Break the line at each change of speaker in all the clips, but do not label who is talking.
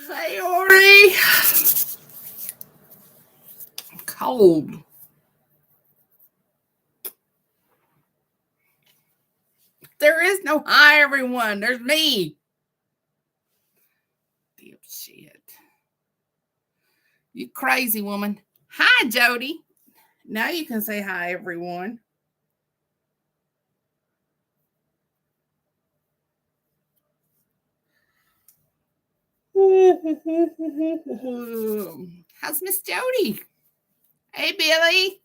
Hey, Ori. Cold. There is no hi, everyone. There's me. Damn shit. You crazy woman. Hi, Jody. Now you can say hi, everyone. How's Miss Jody? Hey, Billy.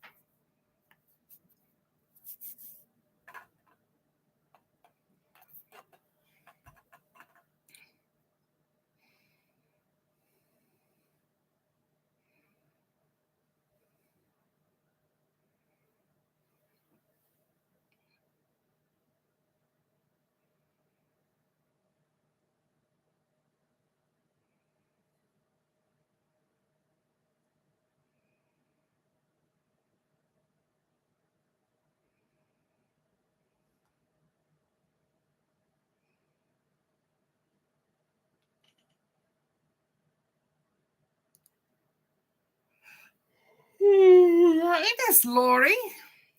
Hey, Miss Lori.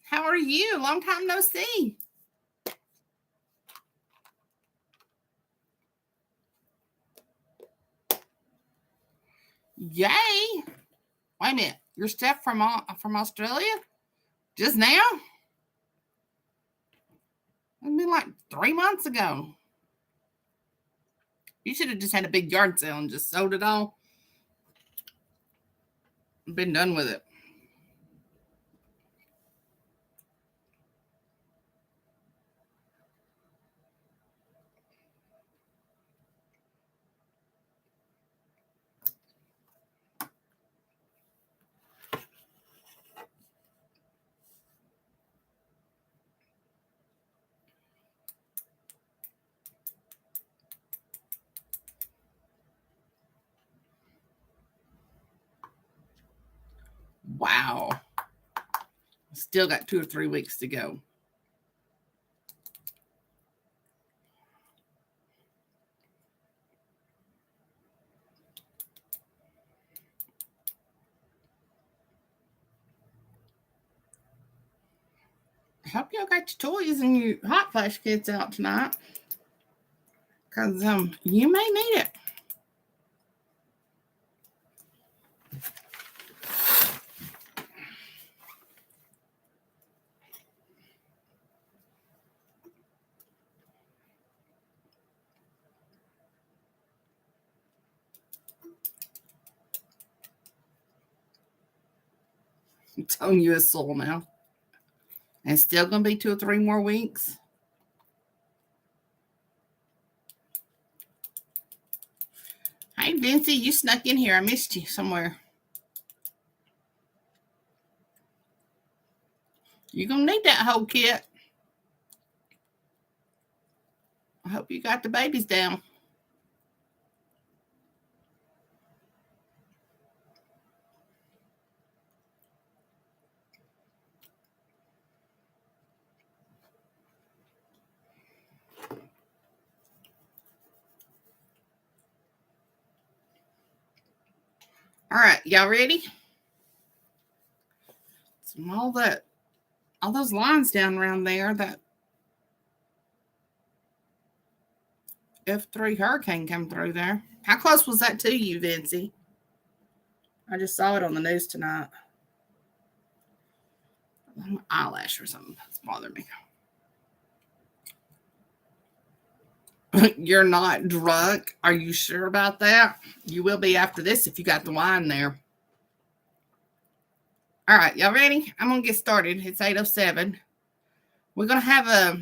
How are you? Long time no see. Yay. Wait a minute. You're Steph from Australia? Just now? It's been like 3 months ago. You should have just had a big yard sale and just sold it all. Been done with it. Wow. Still got 2 or 3 weeks to go. I hope y'all got your toys and your hot flash kits out tonight. Because you may need it. I'm telling you it's soul now. And it's still going to be 2 or 3 more weeks. Hey, Vincey, you snuck in here. I missed you somewhere. You're going to need that whole kit. I hope you got the babies down. All right, y'all ready? All those lines down around there, that F3 hurricane come through there. How close was that to you, Vincey? I just saw it on the news tonight. My eyelash or something that's bothering me. You're not drunk? Are you sure about that? You will be after this if you got the wine there. All right, y'all ready? I'm going to get started. It's 8:07. We're going to have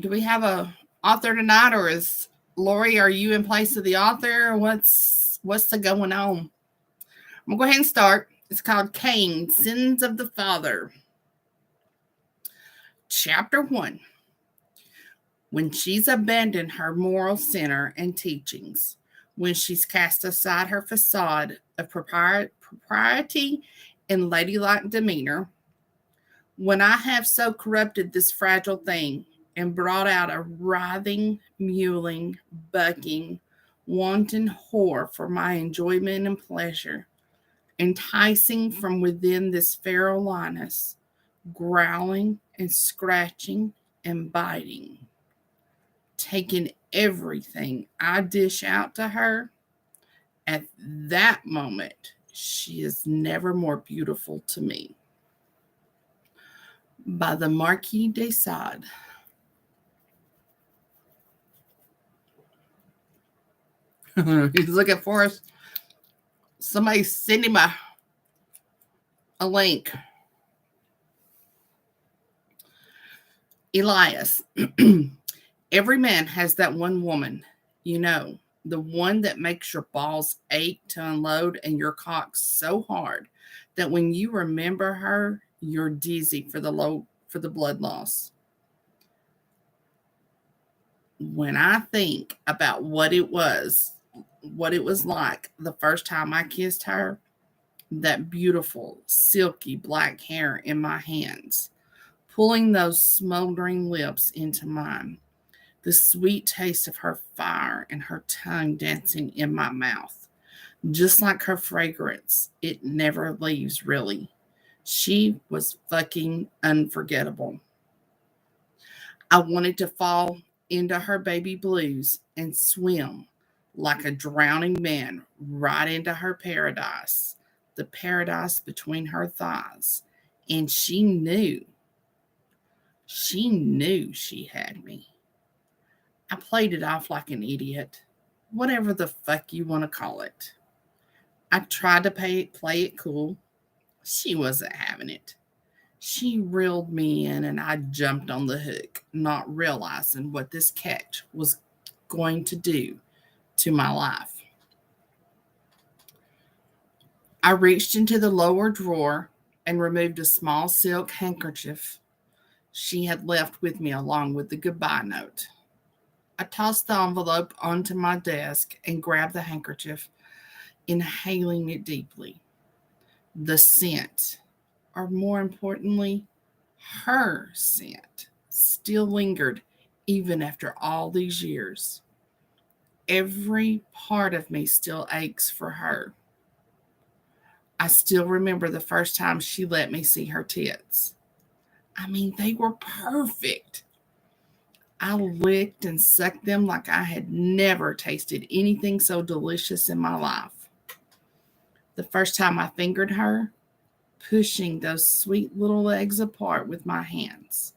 do we have a author tonight, or is Lori, are you in place of the author? What's the going on? I'm going to go ahead and start. It's called Cain, Sins of the Father. Chapter 1. When she's abandoned her moral center and teachings, when she's cast aside her facade of propriety and ladylike demeanor, When I have so corrupted this fragile thing and brought out a writhing, mewling, bucking, wanton whore for my enjoyment and pleasure, enticing from within this feral lioness, growling and scratching and biting, taking everything I dish out to her, at that moment, she is never more beautiful to me. By the Marquis de Sade. He's looking for us. Somebody send him a link. Elias. Every man has that one woman, the one that makes your balls ache to unload and your cock so hard that when you remember her, you're dizzy for the blood loss. When I think about what it was like the first time I kissed her, that beautiful, silky black hair in my hands, pulling those smoldering lips into mine, the sweet taste of her fire and her tongue dancing in my mouth, just like her fragrance, it never leaves, really. She was fucking unforgettable. I wanted to fall into her baby blues and swim like a drowning man right into her paradise, the paradise between her thighs. And she had me. I played it off like an idiot, whatever the fuck you want to call it. I tried to play it cool. She wasn't having it. She reeled me in and I jumped on the hook, not realizing what this catch was going to do to my life. I reached into the lower drawer and removed a small silk handkerchief she had left with me along with the goodbye note. I tossed the envelope onto my desk and grabbed the handkerchief, inhaling it deeply. The scent, or more importantly, her scent, still lingered even after all these years. Every part of me still aches for her. I still remember the first time she let me see her tits. I mean, they were perfect. I licked and sucked them like I had never tasted anything so delicious in my life. The first time I fingered her, pushing those sweet little legs apart with my hands.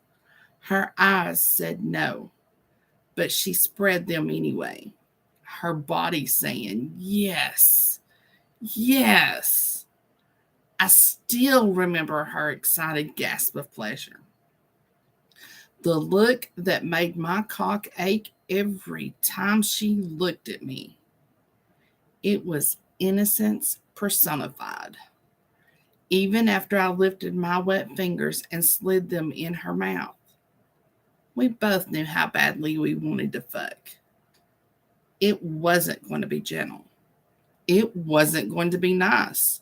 Her eyes said no, but she spread them anyway. Her body saying, yes, yes. I still remember her excited gasp of pleasure. The look that made my cock ache every time she looked at me. It was innocence personified. Even after I lifted my wet fingers and slid them in her mouth. We both knew how badly we wanted to fuck. It wasn't going to be gentle. It wasn't going to be nice.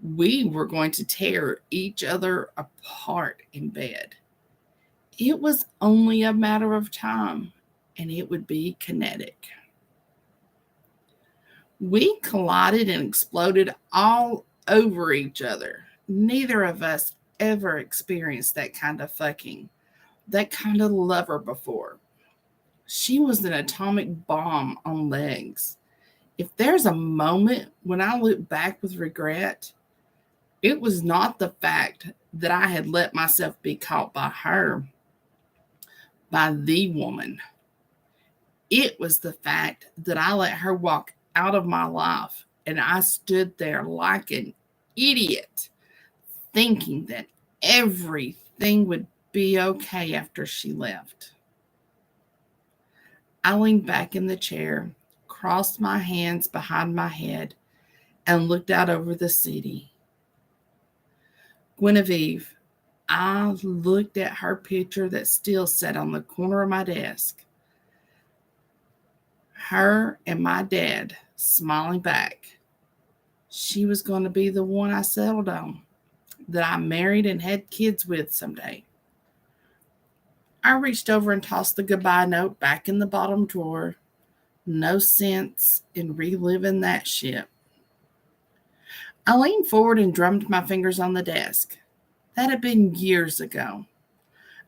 We were going to tear each other apart in bed. It was only a matter of time, and it would be kinetic. We collided and exploded all over each other. Neither of us ever experienced that kind of fucking, that kind of lover before. She was an atomic bomb on legs. If there's a moment when I look back with regret, it was not the fact that I had let myself be caught by her, by the woman. It was the fact that I let her walk out of my life and I stood there like an idiot, thinking that everything would be okay after she left. I leaned back in the chair, crossed my hands behind my head, and looked out over the city. Genevieve, I looked at her picture that still sat on the corner of my desk. Her and my dad smiling back. She was going to be the one I settled on. that I married and had kids with someday. I reached over and tossed the goodbye note back in the bottom drawer. No sense in reliving that shit. I leaned forward and drummed my fingers on the desk. That had been years ago.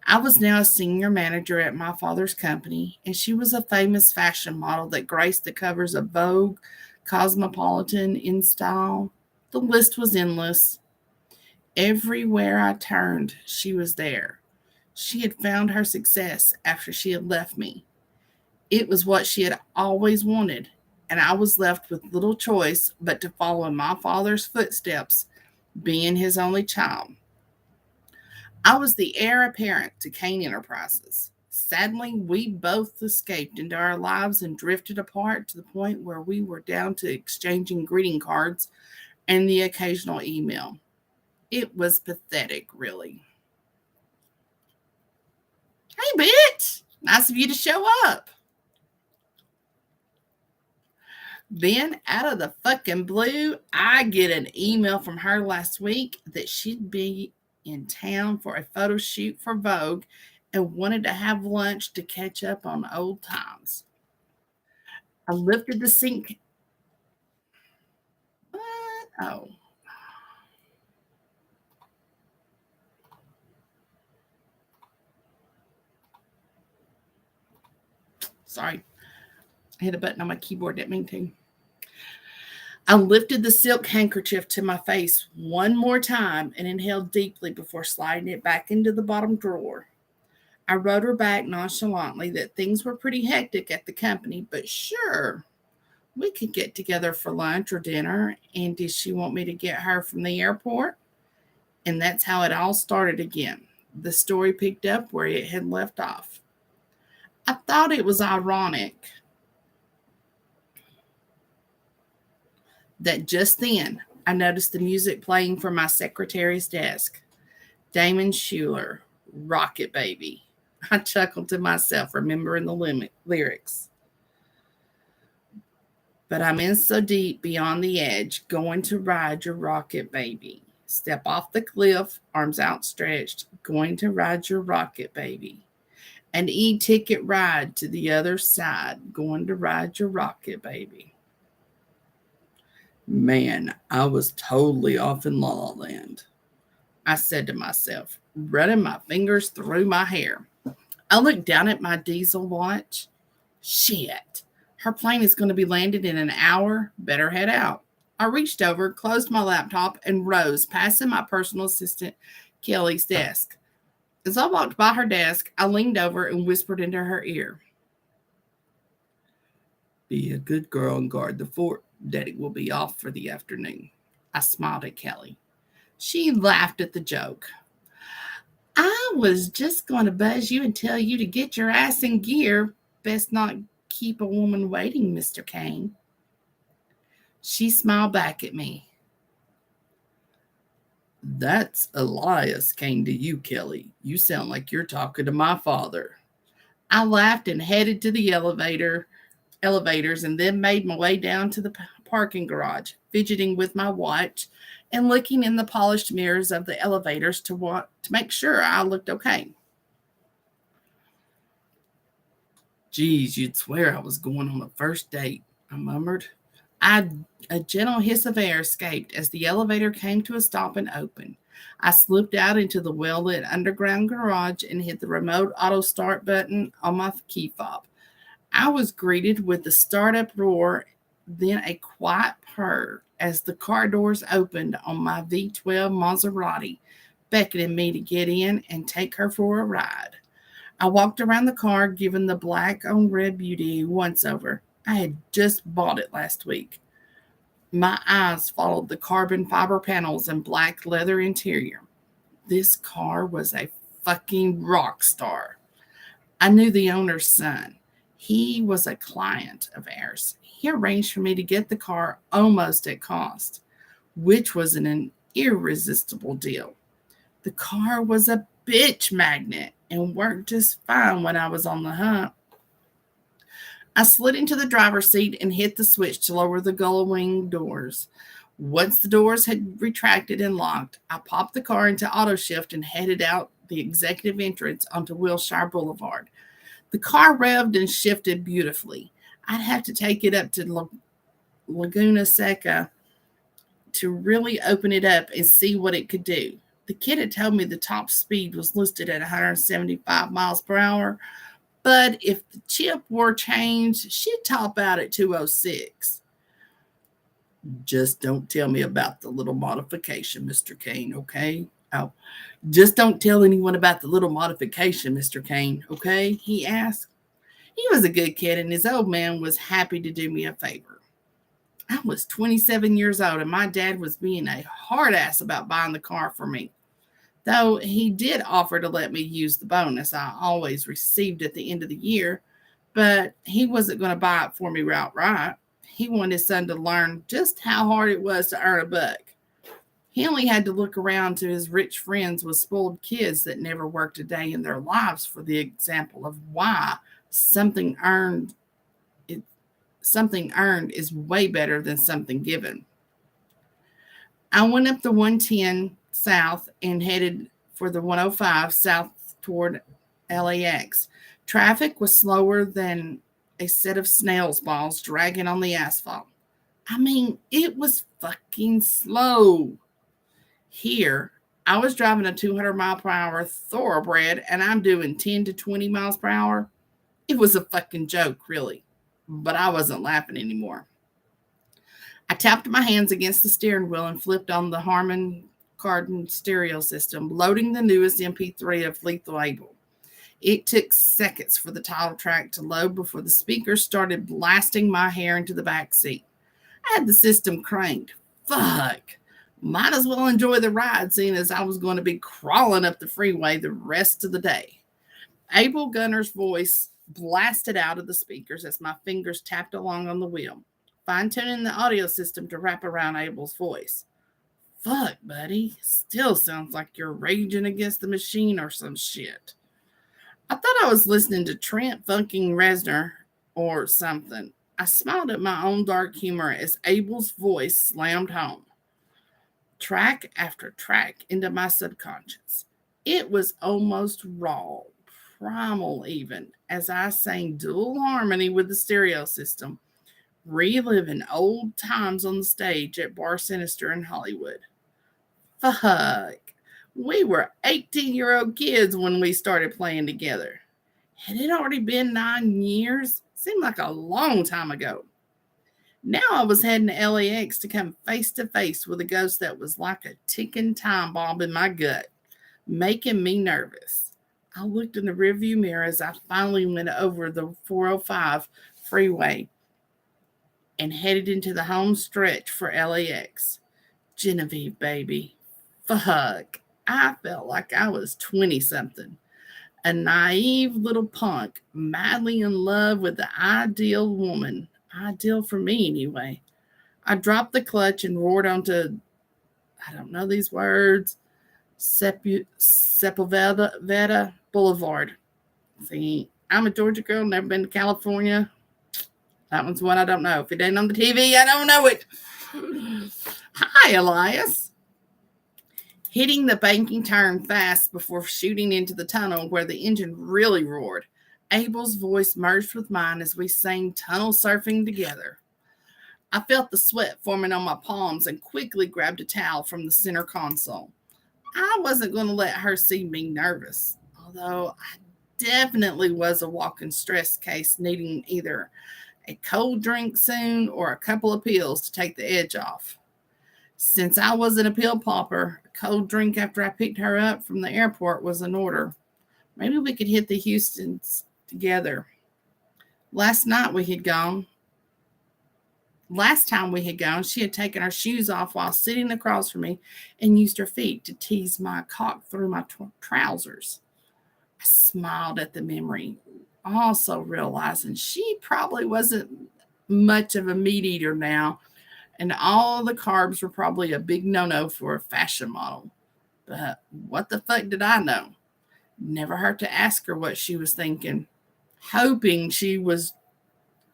I was now a senior manager at my father's company, and she was a famous fashion model that graced the covers of Vogue, Cosmopolitan, In Style. The list was endless. Everywhere I turned, she was there. She had found her success after she had left me. It was what she had always wanted, and I was left with little choice but to follow in my father's footsteps, being his only child. I was the heir apparent to Cain Enterprises. Sadly, we both escaped into our lives and drifted apart to the point where we were down to exchanging greeting cards and the occasional email. It was pathetic, really. Hey, bitch! Nice of you to show up. Then, out of the fucking blue, I get an email from her last week that she'd be in town for a photo shoot for Vogue and wanted to have lunch to catch up on old times. I lifted the sink. What? Oh, sorry. I hit a button on my keyboard. Didn't mean to. I lifted the silk handkerchief to my face one more time and inhaled deeply before sliding it back into the bottom drawer. I wrote her back nonchalantly that things were pretty hectic at the company, but sure, we could get together for lunch or dinner. And did she want me to get her from the airport? And that's how it all started again. The story picked up where it had left off. I thought it was ironic that just then I noticed the music playing from my secretary's desk. Damon Schuler, Rocket Baby. I chuckled to myself, remembering the lyrics. But I'm in so deep beyond the edge, going to ride your rocket, baby. Step off the cliff, arms outstretched, going to ride your rocket, baby. An e-ticket ride to the other side, going to ride your rocket, baby. Man, I was totally off in La La Land, I said to myself, running my fingers through my hair. I looked down at my diesel watch. Shit, her plane is going to be landed in an hour. Better head out. I reached over, closed my laptop, and rose, passing my personal assistant, Kelly's desk. As I walked by her desk, I leaned over and whispered into her ear. Be a good girl and guard the fort. Daddy will be off for the afternoon. I smiled at Kelly. She laughed at the joke. I was just going to buzz you and tell you to get your ass in gear. Best not keep a woman waiting, Mr. Cain. She smiled back at me. That's Elias came to you, Kelly. You sound like you're talking to my father. I laughed and headed to the elevators and then made my way down to the parking garage, fidgeting with my watch and looking in the polished mirrors of the elevators to make sure I looked okay. Geez, you'd swear I was going on a first date, I murmured. A gentle hiss of air escaped as the elevator came to a stop and opened. I slipped out into the well-lit underground garage and hit the remote auto start button on my key fob. I was greeted with a startup roar, then a quiet purr as the car doors opened on my V12 Maserati, beckoning me to get in and take her for a ride. I walked around the car, giving the black on red beauty a once over. I had just bought it last week. My eyes followed the carbon fiber panels and black leather interior. This car was a fucking rock star. I knew the owner's son. He was a client of ours. He arranged for me to get the car almost at cost, which was an irresistible deal. The car was a bitch magnet and worked just fine when I was on the hunt. I slid into the driver's seat and hit the switch to lower the gull wing doors. Once the doors had retracted and locked, I popped the car into auto shift and headed out the executive entrance onto Wilshire Boulevard. The car revved and shifted beautifully. I'd have to take it up to Laguna Seca to really open it up and see what it could do. The kid had told me the top speed was listed at 175 miles per hour, but if the chip were changed, she'd top out at 206. Just don't tell me about the little modification, Mr. Cain, okay? Oh, just don't tell anyone about the little modification, Mr. Cain, okay? He asked. He was a good kid, and his old man was happy to do me a favor. I was 27 years old, and my dad was being a hard ass about buying the car for me. Though he did offer to let me use the bonus I always received at the end of the year, but he wasn't going to buy it for me outright. He wanted his son to learn just how hard it was to earn a buck. He only had to look around to his rich friends with spoiled kids that never worked a day in their lives for the example of why something earned is way better than something given. I went up the 110 south and headed for the 105 south toward LAX. Traffic was slower than a set of snail's balls dragging on the asphalt. I mean, it was fucking slow. Here, I was driving a 200 mile per hour thoroughbred and I'm doing 10 to 20 miles per hour. It was a fucking joke, really. But I wasn't laughing anymore. I tapped my hands against the steering wheel and flipped on the Harman Kardon stereo system, loading the newest MP3 of Lethal Able. It took seconds for the title track to load before the speakers started blasting my hair into the back seat. I had the system cranked. Fuck. Might as well enjoy the ride, seeing as I was going to be crawling up the freeway the rest of the day. Abel Gunner's voice blasted out of the speakers as my fingers tapped along on the wheel, fine-tuning the audio system to wrap around Abel's voice. Fuck, buddy. Still sounds like you're raging against the machine or some shit. I thought I was listening to Trent fucking Reznor or something. I smiled at my own dark humor as Abel's voice slammed home, track after track, into my subconscious. It was almost raw, primal even, as I sang dual harmony with the stereo system, reliving old times on the stage at Bar Sinister in Hollywood. Fuck. We were 18-year-old kids when we started playing together. Had it already been 9 years? Seemed like a long time ago. Now I was heading to LAX to come face to face with a ghost that was like a ticking time bomb in my gut, making me nervous. I looked in the rearview mirror as I finally went over the 405 freeway and headed into the home stretch for LAX. Genevieve, baby. Fuck. I felt like I was 20-something. A naive little punk, madly in love with the ideal woman. Ideal for me, anyway. I dropped the clutch and roared onto, I don't know these words, Sepulveda Boulevard. See, I'm a Georgia girl, never been to California. That one's one I don't know. If it ain't on the TV, I don't know it. Hi, Elias. Hitting the banking turn fast before shooting into the tunnel where the engine really roared. Abel's voice merged with mine as we sang tunnel surfing together. I felt the sweat forming on my palms and quickly grabbed a towel from the center console. I wasn't going to let her see me nervous, although I definitely was a walking stress case needing either a cold drink soon or a couple of pills to take the edge off. Since I wasn't a pill popper, a cold drink after I picked her up from the airport was in order. Maybe we could hit the Houstons together. Last time we had gone, she had taken her shoes off while sitting across from me and used her feet to tease my cock through my trousers. I smiled at the memory, also realizing she probably wasn't much of a meat eater now, and all the carbs were probably a big no-no for a fashion model. But what the fuck did I know? Never hurt to ask her what she was thinking, hoping she was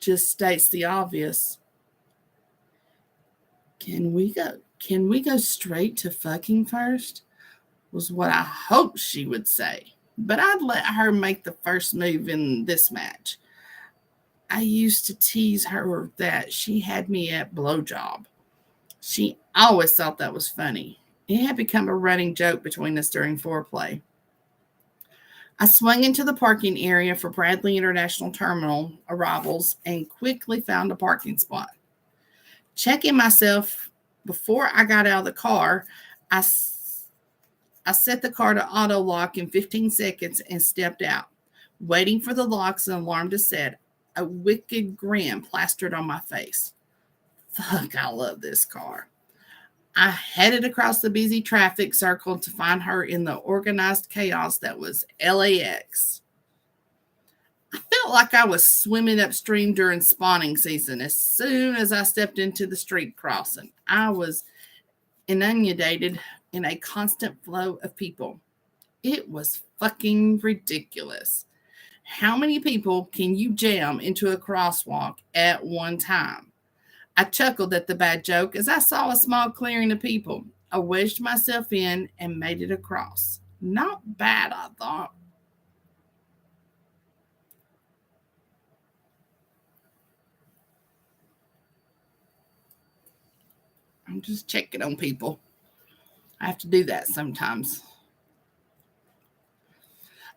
just states the obvious. Can we go straight to fucking first? Was what I hoped she would say. But I'd let her make the first move in this match. I used to tease her that she had me at blowjob. She always thought that was funny. It had become a running joke between us during foreplay. I swung into the parking area for Bradley International Terminal arrivals and quickly found a parking spot. Checking myself before I got out of the car, I set the car to auto lock in 15 seconds and stepped out, waiting for the locks and alarm to set. A wicked grin plastered on my face. Fuck, I love this car. I headed across the busy traffic circle to find her in the organized chaos that was LAX. I felt like I was swimming upstream during spawning season. As soon as I stepped into the street crossing, I was inundated in a constant flow of people. It was fucking ridiculous. How many people can you jam into a crosswalk at one time? I chuckled at the bad joke as I saw a small clearing of people. I wedged myself in and made it across. Not bad, I thought. I'm just checking on people. I have to do that sometimes.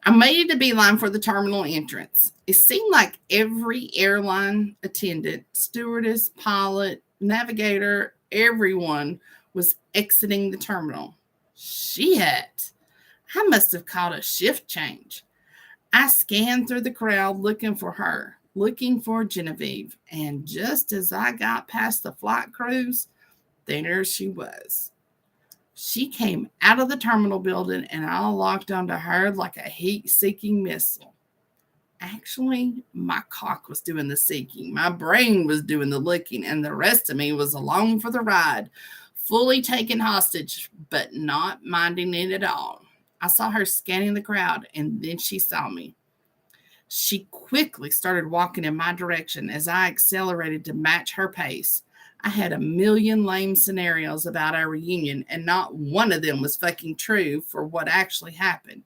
I made it a beeline for the terminal entrance. It seemed like every airline attendant, stewardess, pilot, navigator, everyone was exiting the terminal. Shit. I must have caught a shift change. I scanned through the crowd looking for her, looking for Genevieve, and just as I got past the flight crews, there she was. She came out of the terminal building and I locked onto her like a heat-seeking missile. Actually, my cock was doing the seeking, my brain was doing the looking, and the rest of me was along for the ride, fully taken hostage, but not minding it at all. I saw her scanning the crowd, and then she saw me. She quickly started walking in my direction as I accelerated to match her pace. I had a million lame scenarios about our reunion, and not one of them was fucking true for what actually happened.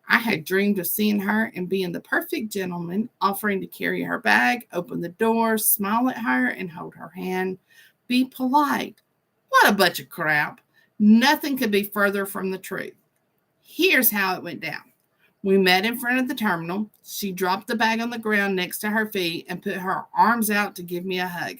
I had dreamed of seeing her and being the perfect gentleman, offering to carry her bag, open the door, smile at her, and hold her hand. Be polite. What a bunch of crap. Nothing could be further from the truth. Here's how it went down. We met in front of the terminal. She dropped the bag on the ground next to her feet and put her arms out to give me a hug.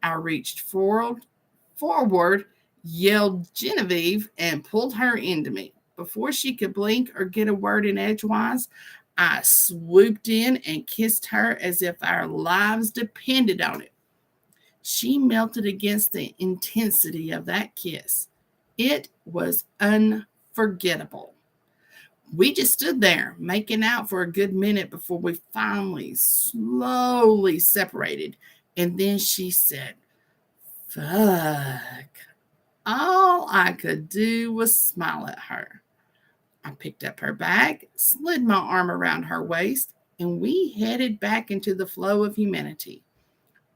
I reached forward, yelled Genevieve, and pulled her into me. Before she could blink or get a word in edgewise, I swooped in and kissed her as if our lives depended on it. She melted against the intensity of that kiss. It was unforgettable. We just stood there, making out for a good minute before we finally slowly separated. And then she said, fuck. All I could do was smile at her. I picked up her bag, slid my arm around her waist, and we headed back into the flow of humanity.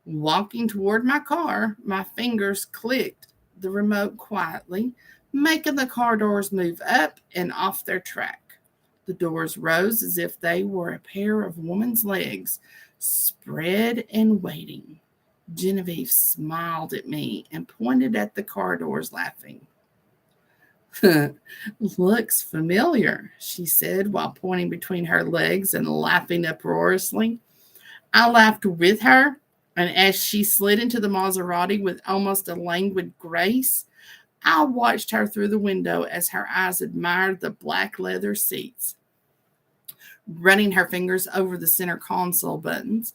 Walking toward my car, my fingers clicked the remote quietly, making the car doors move up and off their track. The doors rose as if they were a pair of woman's legs, spread and waiting. Genevieve smiled at me and pointed at the car doors, laughing. Looks familiar, she said while pointing between her legs and laughing uproariously. I laughed with her, and as she slid into the Maserati with almost a languid grace, I watched her through the window as her eyes admired the black leather seats. Running her fingers over the center console buttons,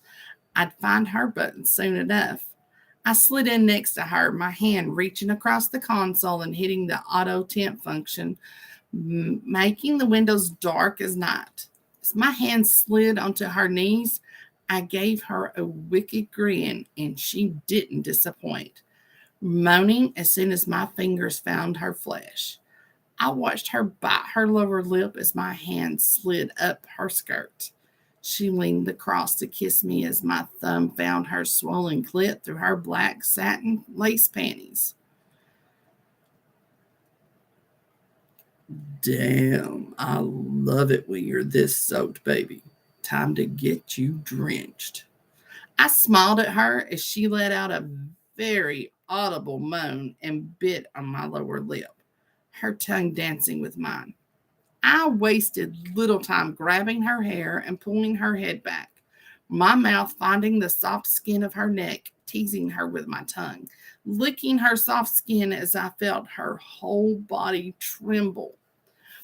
I'd find her buttons soon enough. I slid in next to her, my hand reaching across the console and hitting the auto tint function, making the windows dark as night. As my hand slid onto her knees, I gave her a wicked grin, and she didn't disappoint, moaning as soon as my fingers found her flesh. I watched her bite her lower lip as my hand slid up her skirt. She leaned across to kiss me as my thumb found her swollen clit through her black satin lace panties. Damn, I love it when you're this soaked, baby. Time to get you drenched. I smiled at her as she let out a very audible moan and bit on my lower lip, her tongue dancing with mine. I wasted little time grabbing her hair and pulling her head back, my mouth finding the soft skin of her neck, teasing her with my tongue, licking her soft skin as I felt her whole body tremble.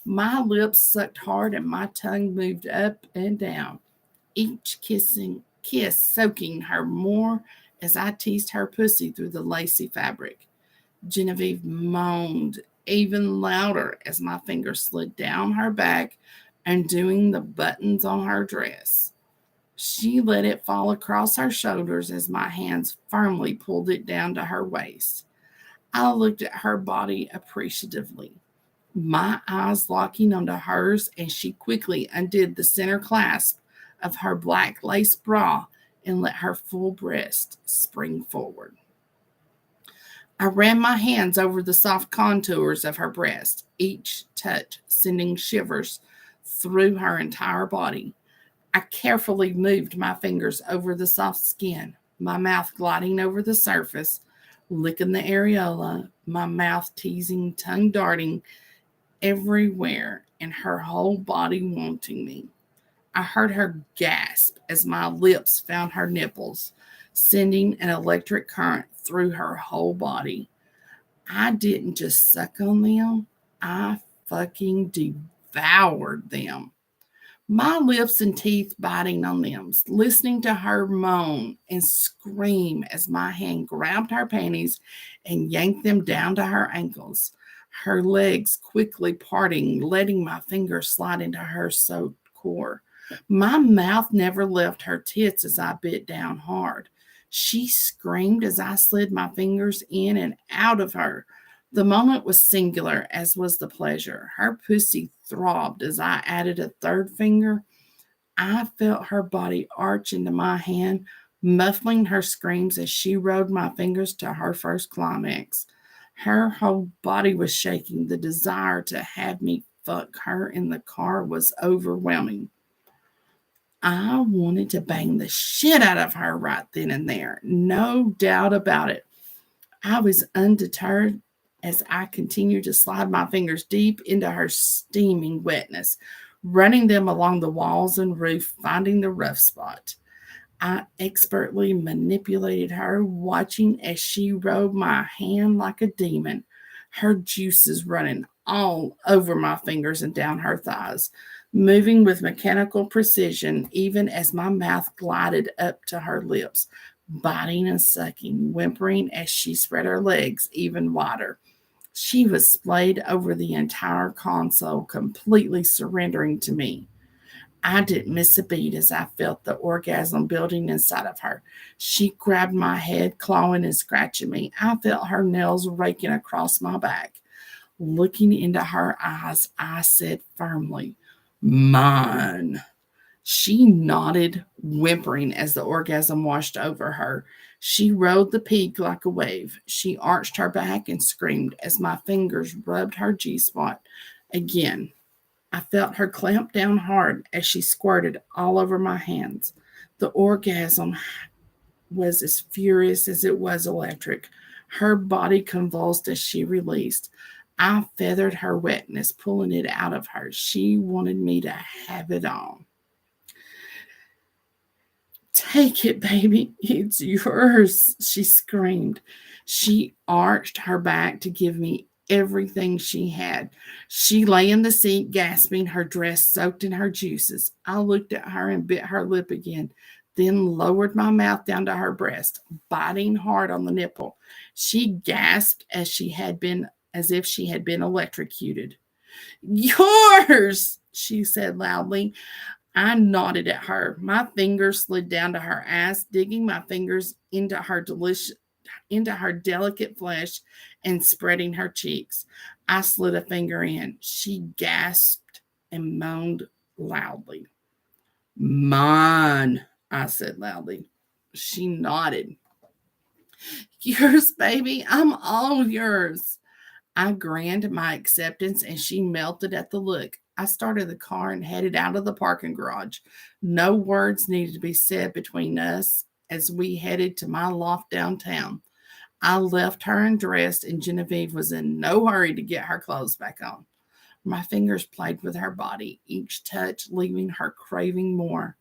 My lips sucked hard and my tongue moved up and down, each kiss soaking her more as I teased her pussy through the lacy fabric. Genevieve moaned even louder as my fingers slid down her back, undoing the buttons on her dress. She let it fall across her shoulders as my hands firmly pulled it down to her waist. I looked at her body appreciatively, my eyes locking onto hers, and she quickly undid the center clasp of her black lace bra and let her full breast spring forward. I ran my hands over the soft contours of her breast, each touch sending shivers through her entire body. I carefully moved my fingers over the soft skin, my mouth gliding over the surface, licking the areola, my mouth teasing, tongue darting everywhere, and her whole body wanting me. I heard her gasp as my lips found her nipples, sending an electric current through her whole body. I didn't just suck on them, I fucking devoured them. My lips and teeth biting on them, listening to her moan and scream as my hand grabbed her panties and yanked them down to her ankles, her legs quickly parting, letting my fingers slide into her soaked core. My mouth never left her tits as I bit down hard. She screamed as I slid my fingers in and out of her. The moment was singular, as was the pleasure. Her pussy throbbed as I added a third finger. I felt her body arch into my hand, muffling her screams as she rode my fingers to her first climax. Her whole body was shaking. The desire to have me fuck her in the car was overwhelming. I wanted to bang the shit out of her right then and there. No doubt about it. I was undeterred as I continued to slide my fingers deep into her steaming wetness, running them along the walls and roof, finding the rough spot. I expertly manipulated her, watching as she rode my hand like a demon, her juices running all over my fingers and down her thighs, moving with mechanical precision, even as my mouth glided up to her lips, biting and sucking, whimpering as she spread her legs even wider. She was splayed over the entire console, completely surrendering to me. I didn't miss a beat as I felt the orgasm building inside of her. She grabbed my head, clawing and scratching me. I felt her nails raking across my back. Looking into her eyes, I said firmly, "Mine." She nodded, whimpering as the orgasm washed over her. She rode the peak like a wave. She arched her back and screamed as my fingers rubbed her G spot again. I felt her clamp down hard as she squirted all over my hands. The orgasm was as furious as it was electric. Her body convulsed as she released. I feathered her wetness, pulling it out of her. She wanted me to have it all. "Take it, baby. It's yours," she screamed. She arched her back to give me everything she had. She lay in the seat, gasping, her dress soaked in her juices. I looked at her and bit her lip again, then lowered my mouth down to her breast, biting hard on the nipple. She gasped as if she had been electrocuted. "Yours," she said loudly. I nodded at her. My fingers slid down to her ass, digging my fingers into her delicate flesh and spreading her cheeks. I slid a finger in. She gasped and moaned loudly. Mine, I said loudly. She nodded. Yours, baby. I'm all yours. I grinned my acceptance and she melted at the look. I started the car and headed out of the parking garage. No words needed to be said between us as we headed to my loft downtown. I left her undressed, and Genevieve was in no hurry to get her clothes back on. My fingers played with her body, each touch leaving her craving more.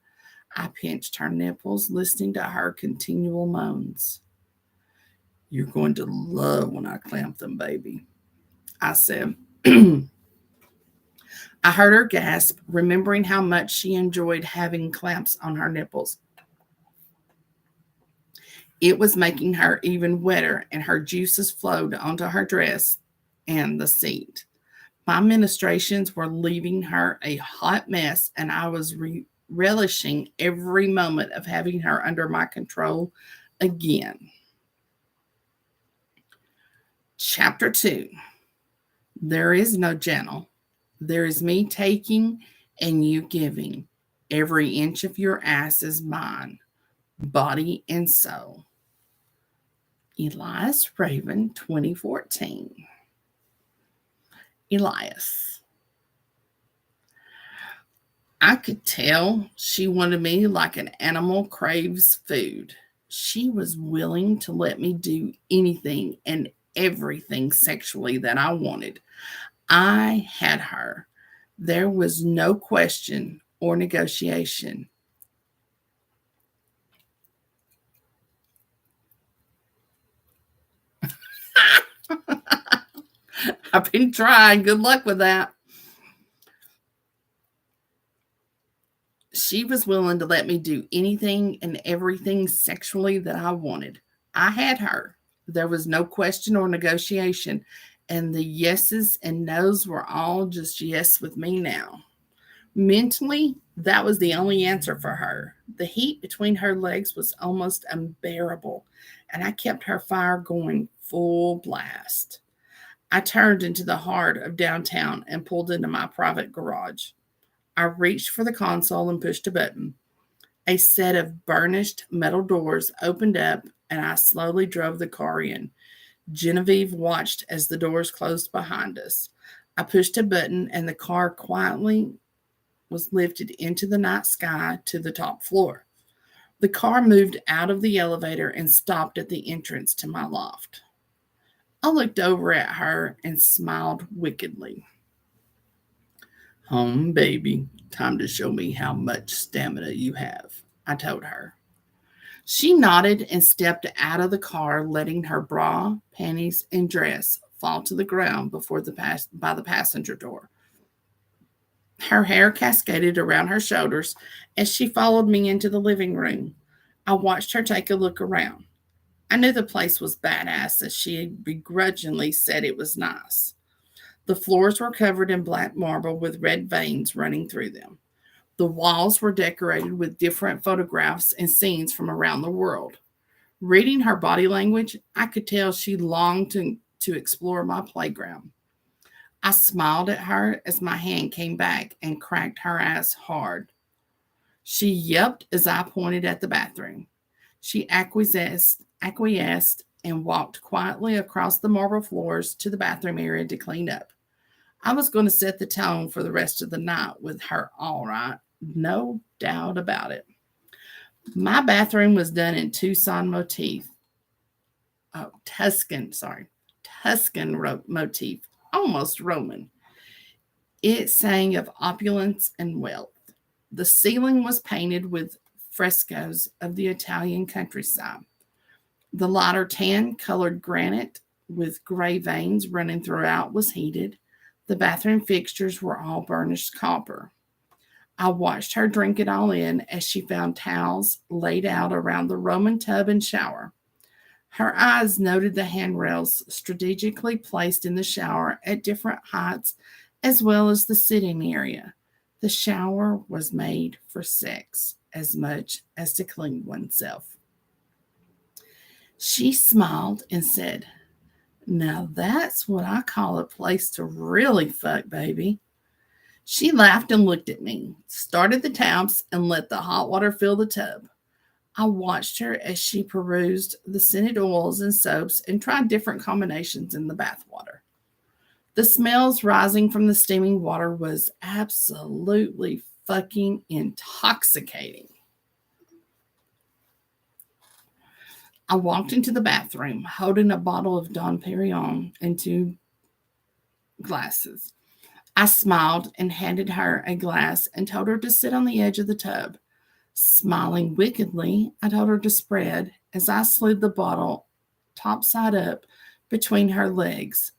I pinched her nipples, listening to her continual moans. You're going to love when I clamp them, baby, I said. I heard her gasp, remembering how much she enjoyed having clamps on her nipples. It was making her even wetter, and her juices flowed onto her dress and the seat. My ministrations were leaving her a hot mess, and I was relishing every moment of having her under my control again. Chapter 2. There is no gentle. There is me taking and you giving. Every inch of your ass is mine, body and soul. Elias Raven, 2014. Elias. I could tell she wanted me like an animal craves food. She was willing to let me do anything and everything sexually that I wanted. I had her. There was no question or negotiation. I've been trying. Good luck with that. She was willing to let me do anything and everything sexually that I wanted. I had her. There was no question or negotiation, and the yeses and nos were all just yes with me now. Mentally, that was the only answer for her. The heat between her legs was almost unbearable, and I kept her fire going full blast. I turned into the heart of downtown and pulled into my private garage. I reached for the console and pushed a button. A set of burnished metal doors opened up, and I slowly drove the car in. Genevieve watched as the doors closed behind us. I pushed a button, and the car quietly was lifted into the night sky to the top floor. The car moved out of the elevator and stopped at the entrance to my loft. I looked over at her and smiled wickedly. Home, baby. Time to show me how much stamina you have, I told her. She nodded and stepped out of the car, letting her bra, panties, and dress fall to the ground by the passenger door. Her hair cascaded around her shoulders as she followed me into the living room. I watched her take a look around. I knew the place was badass as she begrudgingly said it was nice. The floors were covered in black marble with red veins running through them. The walls were decorated with different photographs and scenes from around the world. Reading her body language, I could tell she longed to explore my playground. I smiled at her as my hand came back and cracked her ass hard. She yelped as I pointed at the bathroom. She acquiesced and walked quietly across the marble floors to the bathroom area to clean up. I was going to set the tone for the rest of the night with her, all right. No doubt about it. My bathroom was done in Tuscan motif. Tuscan motif, almost Roman. It sang of opulence and wealth. The ceiling was painted with frescoes of the Italian countryside. The lighter tan-colored granite with gray veins running throughout was heated. The bathroom fixtures were all burnished copper. I watched her drink it all in as she found towels laid out around the Roman tub and shower. Her eyes noted the handrails strategically placed in the shower at different heights, as well as the sitting area. The shower was made for sex as much as to clean oneself. She smiled and said, "Now that's what I call a place to really fuck, baby." She laughed and looked at me, started the taps, and let the hot water fill the tub. I watched her as she perused the scented oils and soaps and tried different combinations in the bath water. The smells rising from the steaming water was absolutely fucking intoxicating. I walked into the bathroom holding a bottle of Dom Perignon and two glasses. I smiled and handed her a glass and told her to sit on the edge of the tub. Smiling wickedly, I told her to spread as I slid the bottle top side up between her legs,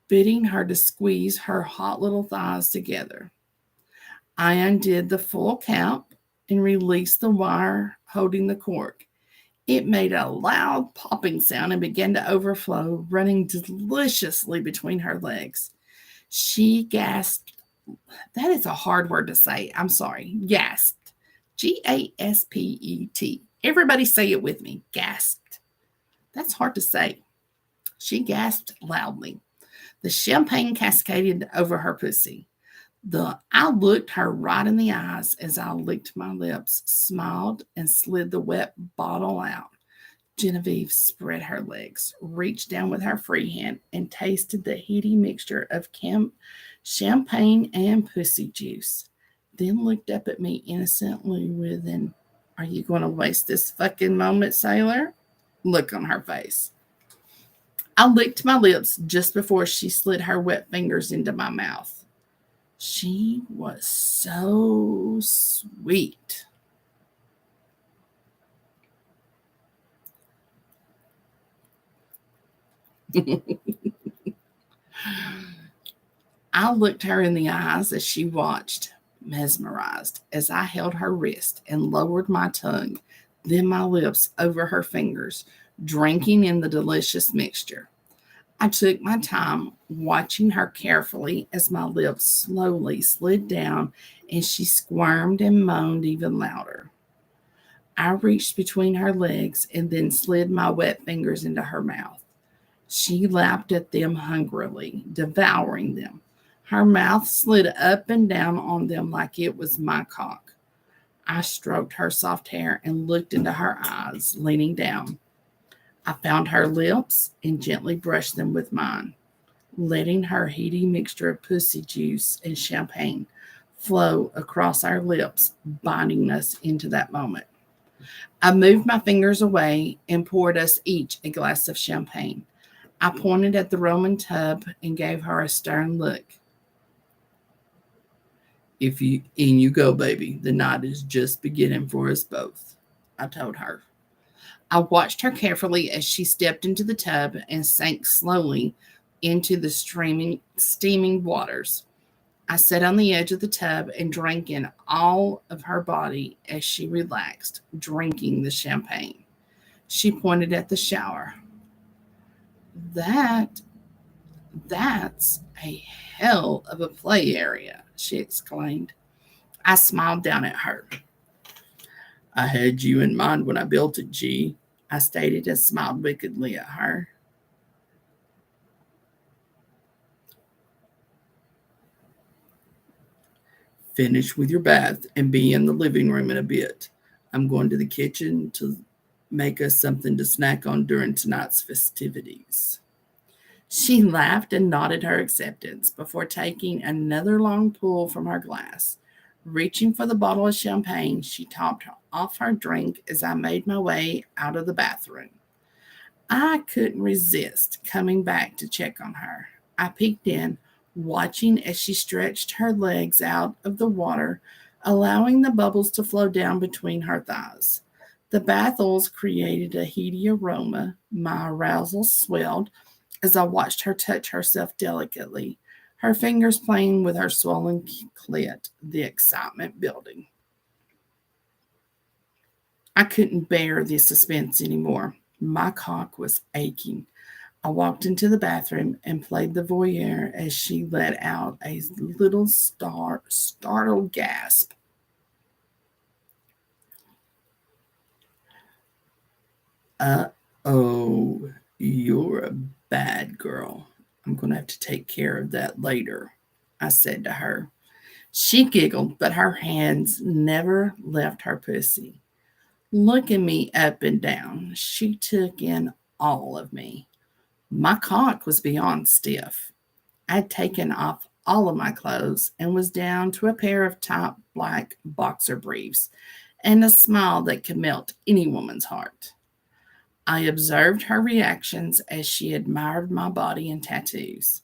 bidding her to squeeze her hot little thighs together. I undid the full cap and released the wire holding the cork. It made a loud popping sound and began to overflow, running deliciously between her legs. She gasped. That is a hard word to say. I'm sorry. Gasped. Gaspet. Everybody say it with me. Gasped. That's hard to say. She gasped loudly. The champagne cascaded over her pussy. I looked her right in the eyes as I licked my lips, smiled, and slid the wet bottle out. Genevieve spread her legs, reached down with her free hand, and tasted the heady mixture of champagne and pussy juice. Then looked up at me innocently with an, "Are you going to waste this fucking moment, sailor?" look on her face. I licked my lips just before she slid her wet fingers into my mouth. She was so sweet. I looked her in the eyes as she watched, mesmerized, as I held her wrist and lowered my tongue, then my lips over her fingers, drinking in the delicious mixture. I took my time, watching her carefully as my lips slowly slid down and she squirmed and moaned even louder. I reached between her legs and then slid my wet fingers into her mouth. She lapped at them hungrily, devouring them. Her mouth slid up and down on them like it was my cock. I stroked her soft hair and looked into her eyes, leaning down. I found her lips and gently brushed them with mine, letting her heady mixture of pussy juice and champagne flow across our lips, binding us into that moment. I moved my fingers away and poured us each a glass of champagne. I pointed at the Roman tub and gave her a stern look. "If you in you go, baby. The night is just beginning for us both," I told her. I watched her carefully as she stepped into the tub and sank slowly into the steaming waters. I sat on the edge of the tub and drank in all of her body as she relaxed, drinking the champagne. She pointed at the shower. That That's a hell of a play area, she exclaimed. I smiled down at her. "I had you in mind when I built it, G," I stated and smiled wickedly at her. "Finish with your bath and be in the living room in a bit. I'm going to the kitchen to make us something to snack on during tonight's festivities." She laughed and nodded her acceptance before taking another long pull from her glass. Reaching for the bottle of champagne, she topped off her drink as I made my way out of the bathroom. I couldn't resist coming back to check on her. I peeked in, watching as she stretched her legs out of the water, allowing the bubbles to flow down between her thighs. The bath oils created a heady aroma. My arousal swelled as I watched her touch herself delicately, her fingers playing with her swollen clit, the excitement building. I couldn't bear the suspense anymore. My cock was aching. I walked into the bathroom and played the voyeur as she let out a little startled gasp. "Uh oh, you're a bad girl. I'm going to have to take care of that later, I said to her. She giggled, but her hands never left her pussy. Looking me up and down, she took in all of me. My cock was beyond stiff. I'd taken off all of my clothes and was down to a pair of tight black boxer briefs and a smile that could melt any woman's heart. I observed her reactions as she admired my body and tattoos.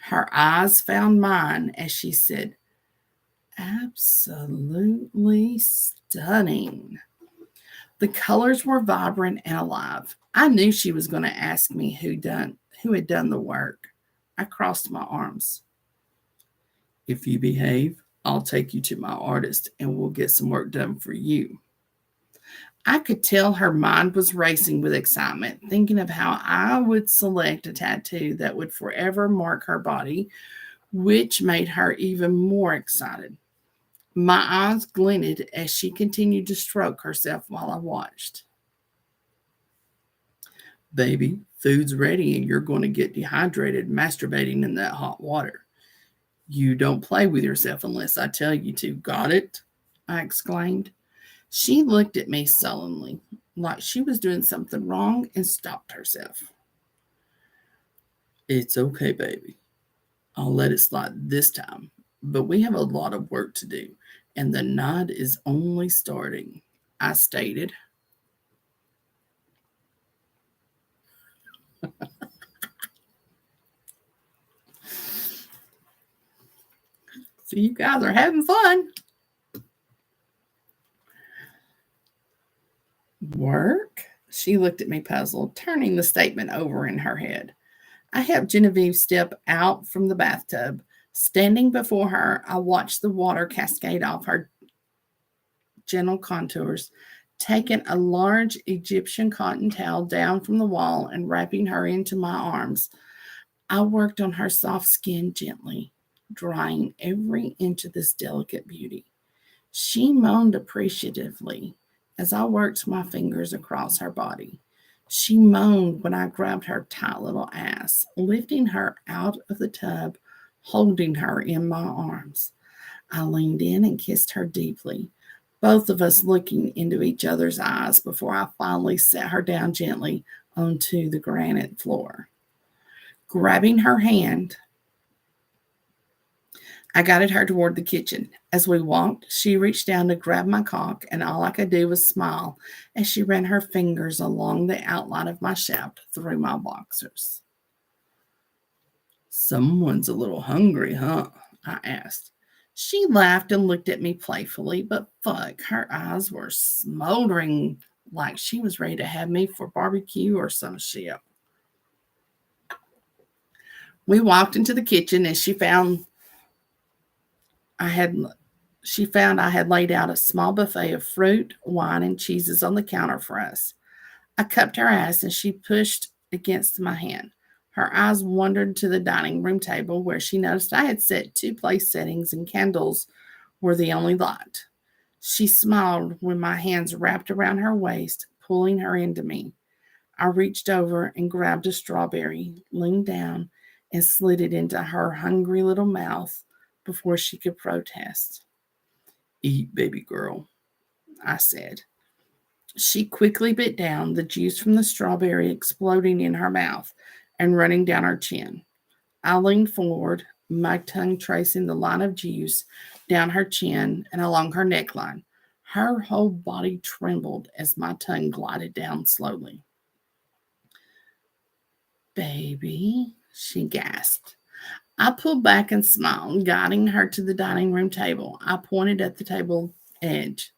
Her eyes found mine as she said, "Absolutely stunning." The colors were vibrant and alive. I knew she was going to ask me who had done the work. I crossed my arms. "If you behave, I'll take you to my artist and we'll get some work done for you." I could tell her mind was racing with excitement, thinking of how I would select a tattoo that would forever mark her body, which made her even more excited. My eyes glinted as she continued to stroke herself while I watched. "Baby, food's ready and you're going to get dehydrated masturbating in that hot water. You don't play with yourself unless I tell you to. Got it?" I exclaimed. She looked at me sullenly, like she was doing something wrong, and stopped herself. "It's okay, baby. I'll let it slide this time. But we have a lot of work to do, and the night is only starting," I stated. So you guys are having fun. "Work?" She looked at me puzzled, turning the statement over in her head. I helped Genevieve step out from the bathtub. Standing before her, I watched the water cascade off her gentle contours, taking a large Egyptian cotton towel down from the wall and wrapping her into my arms. I worked on her soft skin gently, drying every inch of this delicate beauty. She moaned appreciatively as I worked my fingers across her body. She moaned when I grabbed her tight little ass, lifting her out of the tub, holding her in my arms. I leaned in and kissed her deeply, both of us looking into each other's eyes before I finally set her down gently onto the granite floor. Grabbing her hand, I guided her toward the kitchen. As we walked, she reached down to grab my cock, and all I could do was smile as she ran her fingers along the outline of my shaft through my boxers. "Someone's a little hungry, huh?" I asked. She laughed and looked at me playfully, but fuck, her eyes were smoldering like she was ready to have me for barbecue or some shit. We walked into the kitchen and I had I had laid out a small buffet of fruit, wine, and cheeses on the counter for us. I cupped her ass and she pushed against my hand. Her eyes wandered to the dining room table where she noticed I had set two place settings and candles were the only light. She smiled when my hands wrapped around her waist, pulling her into me. I reached over and grabbed a strawberry, leaned down, and slid it into her hungry little mouth before she could protest. "Eat, baby girl," I said. She quickly bit down, the juice from the strawberry exploding in her mouth and running down her chin. I leaned forward, my tongue tracing the line of juice down her chin and along her neckline. Her whole body trembled as my tongue glided down slowly. "Baby," she gasped. I pulled back and smiled, guiding her to the dining room table. I pointed at the table edge.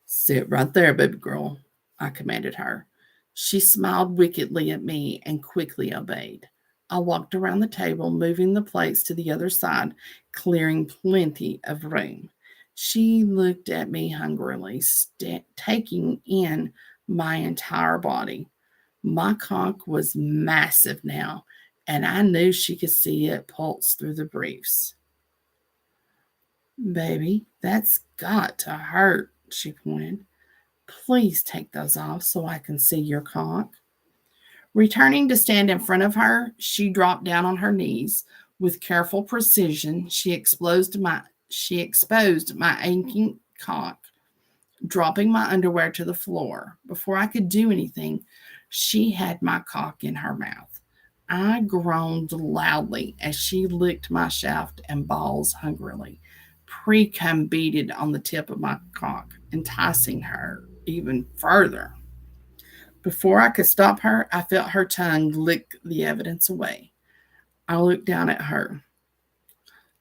"Sit right there, baby girl," I commanded her. She smiled wickedly at me and quickly obeyed. I walked around the table, moving the plates to the other side, clearing plenty of room. She looked at me hungrily, taking in my entire body. My cock was massive now, and I knew she could see it pulse through the briefs. "Baby, that's got to hurt," she pointed. "Please take those off so I can see your cock." Returning to stand in front of her, she dropped down on her knees. With careful precision, she exposed my aching cock, dropping my underwear to the floor. Before I could do anything, she had my cock in her mouth. I groaned loudly as she licked my shaft and balls hungrily. Pre-cum beaded on the tip of my cock, enticing her even further. Before I could stop her, I felt her tongue lick the evidence away. I looked down at her.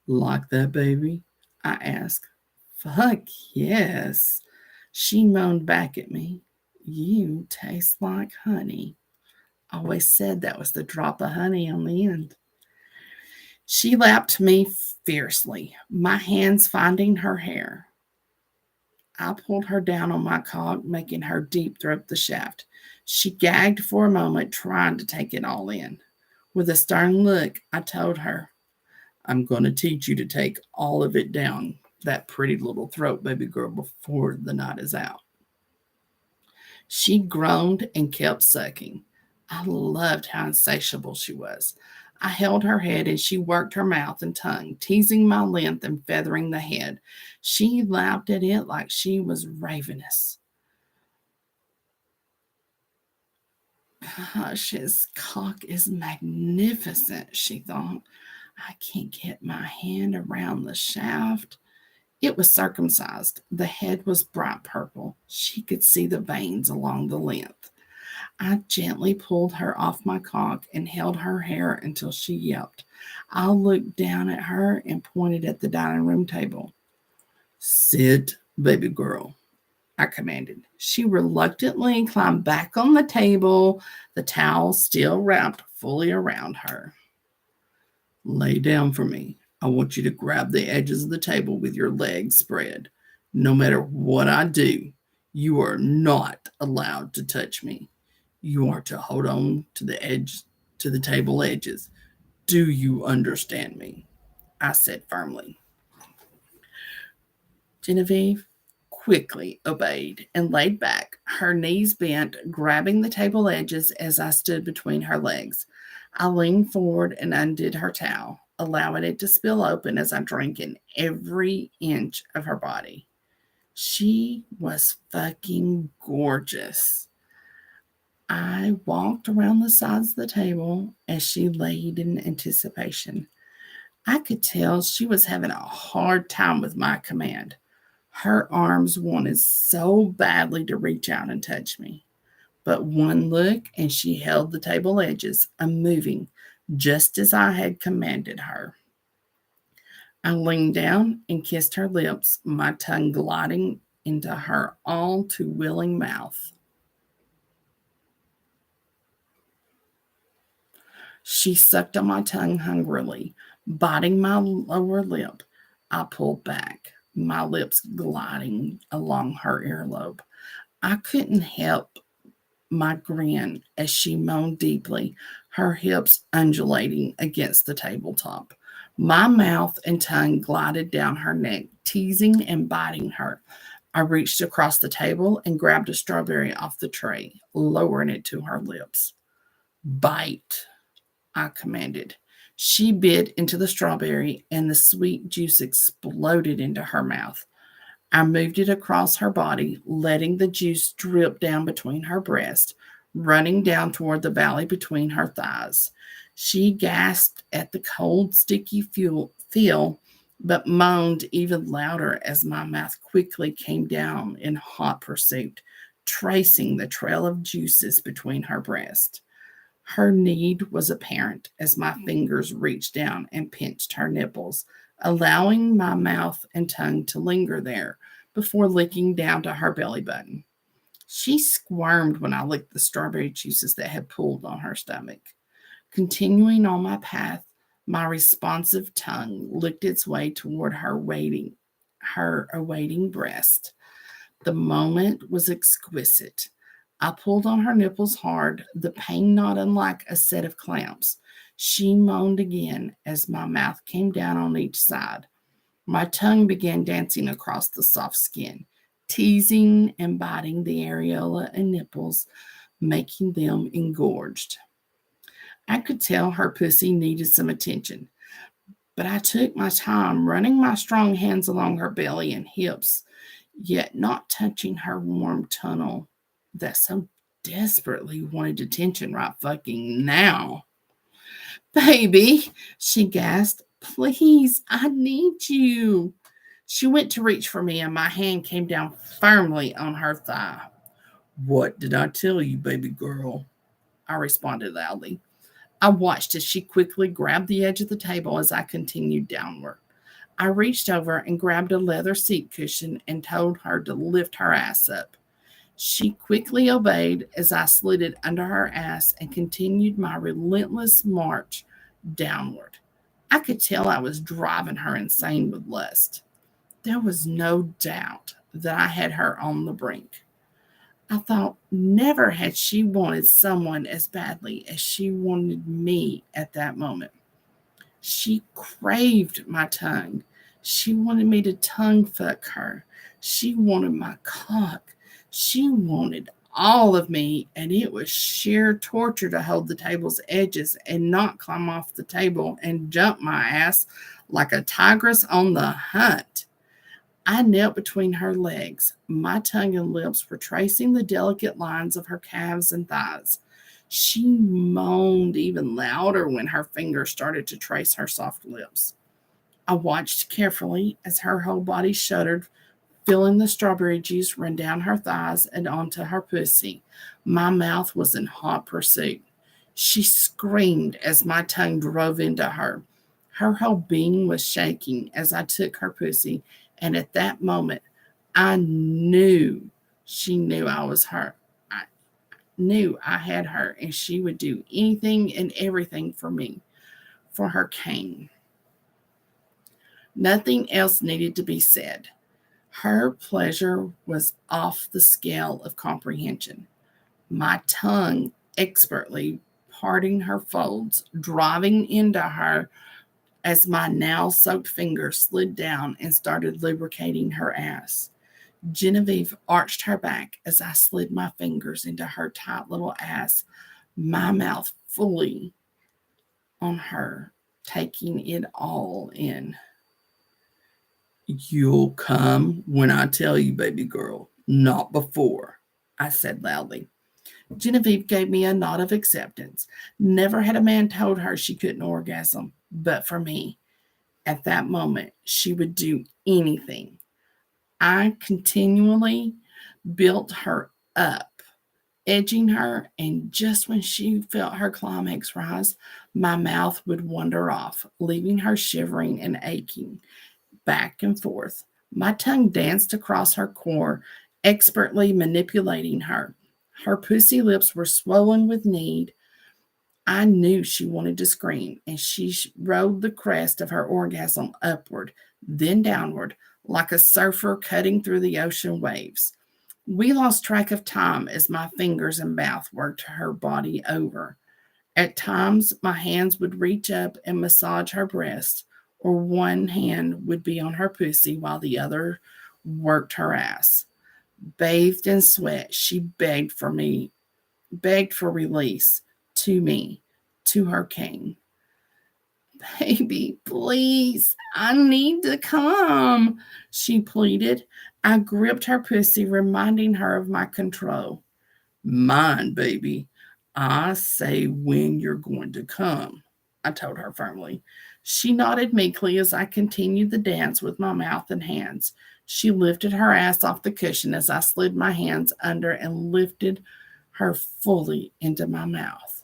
Like that, baby? I asked. Fuck yes. She moaned back at me. You taste like honey. Always said that was the drop of honey on the end. She lapped me fiercely, my hands finding her hair. I pulled her down on my cock, making her deep throat the shaft. She gagged for a moment, trying to take it all in. With a stern look, I told her, I'm going to teach you to take all of it down that pretty little throat, baby girl, before the night is out. She groaned and kept sucking. I loved how insatiable she was. I held her head and she worked her mouth and tongue, teasing my length and feathering the head. She lapped at it like she was ravenous. Gosh, his cock is magnificent, she thought. I can't get my hand around the shaft. It was circumcised. The head was bright purple. She could see the veins along the length. I gently pulled her off my cock and held her hair until she yelped. I looked down at her and pointed at the dining room table. Sit, baby girl, I commanded. She reluctantly climbed back on the table, the towel still wrapped fully around her. Lay down for me. I want you to grab the edges of the table with your legs spread. No matter what I do, you are not allowed to touch me. You are to hold on to the table edges. Do you understand me? I said firmly. Genevieve quickly obeyed and laid back, her knees bent, grabbing the table edges as I stood between her legs. I leaned forward and undid her towel, allowing it to spill open as I drank in every inch of her body. She was fucking gorgeous. I walked around the sides of the table as she laid in anticipation. I could tell she was having a hard time with my command. Her arms wanted so badly to reach out and touch me. But one look and she held the table edges, unmoving, just as I had commanded her. I leaned down and kissed her lips, my tongue gliding into her all too willing mouth. She sucked on my tongue hungrily, biting my lower lip. I pulled back, my lips gliding along her earlobe. I couldn't help my grin as she moaned deeply, her hips undulating against the tabletop. My mouth and tongue glided down her neck, teasing and biting her. I reached across the table and grabbed a strawberry off the tray, lowering it to her lips. Bite, I commanded. She bit into the strawberry, and the sweet juice exploded into her mouth. I moved it across her body, letting the juice drip down between her breasts, running down toward the valley between her thighs. She gasped at the cold, sticky feel, but moaned even louder as my mouth quickly came down in hot pursuit, tracing the trail of juices between her breasts. Her need was apparent as my fingers reached down and pinched her nipples, allowing my mouth and tongue to linger there before licking down to her belly button. She squirmed when I licked the strawberry juices that had pooled on her stomach. Continuing on my path, my responsive tongue licked its way toward her awaiting breast. The moment was exquisite. I pulled on her nipples hard, the pain not unlike a set of clamps. She moaned again as my mouth came down on each side. My tongue began dancing across the soft skin, teasing and biting the areola and nipples, making them engorged. I could tell her pussy needed some attention, but I took my time running my strong hands along her belly and hips, yet not touching her warm tunnel that so desperately wanted attention right fucking now. Baby, she gasped, please, I need you. She went to reach for me, and my hand came down firmly on her thigh. What did I tell you, baby girl? I responded loudly. I watched as she quickly grabbed the edge of the table as I continued downward. I reached over and grabbed a leather seat cushion and told her to lift her ass up. She quickly obeyed as I slid it under her ass and continued my relentless march downward. I could tell I was driving her insane with lust. There was no doubt that I had her on the brink. I thought never had she wanted someone as badly as she wanted me at that moment. She craved my tongue. She wanted me to tongue fuck her. She wanted my cock. She wanted all of me, and it was sheer torture to hold the table's edges and not climb off the table and jump my ass like a tigress on the hunt. I knelt between her legs. My tongue and lips were tracing the delicate lines of her calves and thighs. She moaned even louder when her fingers started to trace her soft lips. I watched carefully as her whole body shuddered, feeling the strawberry juice run down her thighs and onto her pussy. My mouth was in hot pursuit. She screamed as my tongue drove into her. Her whole being was shaking as I took her pussy, and at that moment, I knew she knew I was her. I knew I had her, and she would do anything and everything for me, for her Cain. Nothing else needed to be said. Her pleasure was off the scale of comprehension. My tongue expertly parting her folds, driving into her as my now soaked fingers slid down and started lubricating her ass. Genevieve arched her back as I slid my fingers into her tight little ass, my mouth fully on her, taking it all in. You'll come when I tell you, baby girl, not before, I said loudly. Genevieve gave me a nod of acceptance. Never had a man told her she couldn't orgasm, but for me, at that moment, she would do anything. I continually built her up, edging her, and just when she felt her climax rise, my mouth would wander off, leaving her shivering and aching back and forth. My tongue danced across her core, expertly manipulating her. Her pussy lips were swollen with need. I knew she wanted to scream, and she rode the crest of her orgasm upward, then downward, like a surfer cutting through the ocean waves. We lost track of time as my fingers and mouth worked her body over. At times, my hands would reach up and massage her breast, or one hand would be on her pussy while the other worked her ass. Bathed in sweat, she begged for release to me, to her Cain. Baby, please, I need to come, she pleaded. I gripped her pussy, reminding her of my control. Mine, baby. I say when you're going to come, I told her firmly. She nodded meekly as I continued the dance with my mouth and hands. She lifted her ass off the cushion as I slid my hands under and lifted her fully into my mouth.